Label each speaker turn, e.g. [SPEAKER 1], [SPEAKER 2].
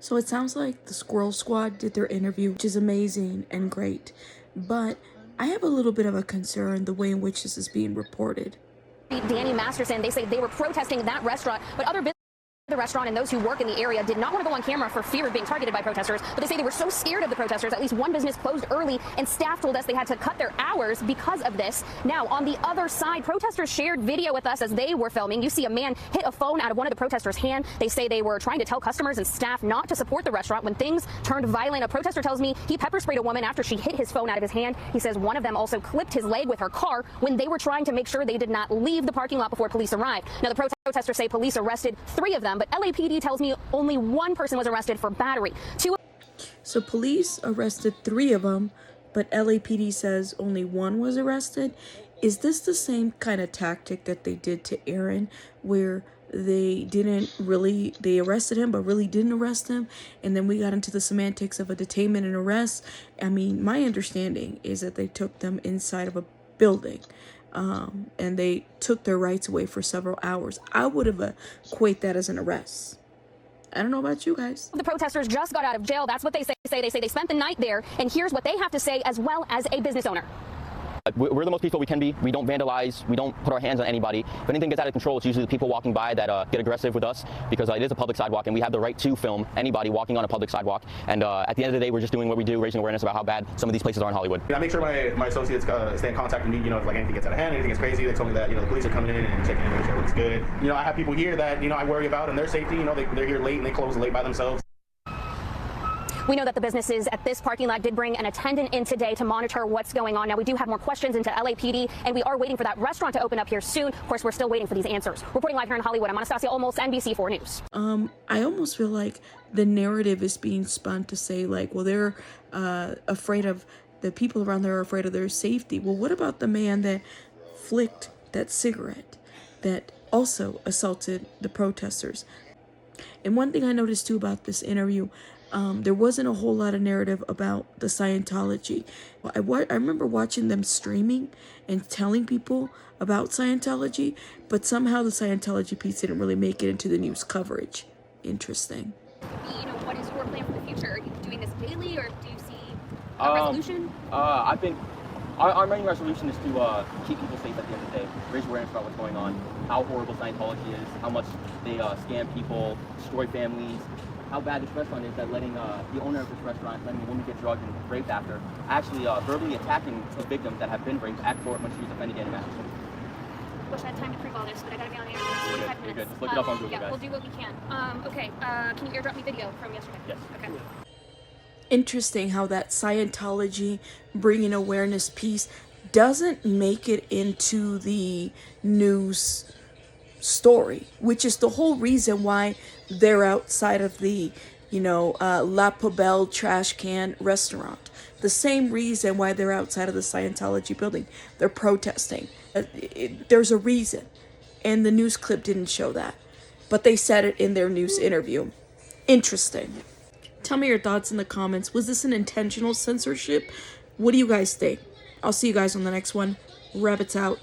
[SPEAKER 1] So it sounds like the Squirrel Squad did their interview, which is amazing and great. But I have a little bit of a concern the way in which this is being reported.
[SPEAKER 2] Danny Masterson, they say they were protesting that restaurant, but other businesses, the restaurant and those who work in the area did not want to go on camera for fear of being targeted by protesters, but they say they were so scared of the protesters, at least one business closed early, and staff told us they had to cut their hours because of this. Now, on the other side, protesters shared video with us as they were filming. You see a man hit a phone out of one of the protesters' hand. They say they were trying to tell customers and staff not to support the restaurant when things turned violent. A protester tells me he pepper sprayed a woman after she hit his phone out of his hand. He says one of them also clipped his leg with her car when they were trying to make sure they did not leave the parking lot before police arrived. Now, the protesters say police arrested 3 of them, but LAPD tells me only 1 person was arrested for battery.
[SPEAKER 1] So police arrested 3 of them, but LAPD says only 1 was arrested. Is this the same kind of tactic that they did to Aaron, where they arrested him but really didn't arrest him, and then we got into the semantics of a detainment and arrest? I mean, my understanding is that they took them inside of a building, and they took their rights away for several hours. I would have equate that as an arrest. I don't know about you guys.
[SPEAKER 2] The protesters just got out of jail. That's what they say. They say they spent the night there, and here's what they have to say as well as a business owner.
[SPEAKER 3] We're the most peaceful we can be. We don't vandalize. We don't put our hands on anybody. If anything gets out of control, it's usually the people walking by that get aggressive with us, because it is a public sidewalk and we have the right to film anybody walking on a public sidewalk. And at the end of the day, we're just doing what we do, raising awareness about how bad some of these places are in Hollywood.
[SPEAKER 4] I make sure my associates stay in contact with me, if like anything gets out of hand, anything gets crazy. They told me that, the police are coming in and checking in, make sure it looks good. I have people here that, I worry about and their safety. They're here late and they close late by themselves.
[SPEAKER 2] We know that the businesses at this parking lot did bring an attendant in today to monitor what's going on. Now, we do have more questions into LAPD, and we are waiting for that restaurant to open up here soon. Of course, we're still waiting for these answers. Reporting live here in Hollywood, I'm Anastassia Olmos, NBC4 News.
[SPEAKER 1] I almost feel like the narrative is being spun to say, like, well, they're afraid of, the people around there are afraid of their safety. Well, what about the man that flicked that cigarette that also assaulted the protesters? And one thing I noticed, too, about this interview, there wasn't a whole lot of narrative about the Scientology. I remember watching them streaming and telling people about Scientology, but somehow the Scientology piece didn't really make it into the news coverage. Interesting.
[SPEAKER 2] What is your plan for the future? Are you doing this daily, or do you see a resolution?
[SPEAKER 3] I think our main resolution is to keep people safe at the end of the day, raise awareness about what's going on, how horrible Scientology is, how much they scam people, destroy families, how bad this restaurant is, that letting the owner of this restaurant, letting a woman get drugged and raped after, actually verbally attacking the victims that have been raped at court when she was offended Danny Masterson.
[SPEAKER 2] Wish I had time to prove all this, but I gotta be on the air in 45 minutes.
[SPEAKER 3] You're good. Just look it up on Google,
[SPEAKER 2] yeah,
[SPEAKER 3] guys.
[SPEAKER 2] We'll do what we can. Okay, can you airdrop me video from yesterday?
[SPEAKER 3] Yes.
[SPEAKER 2] Okay.
[SPEAKER 1] Interesting how that Scientology bringing awareness piece doesn't make it into the news story, which is the whole reason why they're outside of the, La Poubelle trash can restaurant. The same reason why they're outside of the Scientology building. They're protesting. There's a reason. And the news clip didn't show that. But they said it in their news interview. Interesting. Tell me your thoughts in the comments. Was this an intentional censorship? What do you guys think? I'll see you guys on the next one. Rabbits out.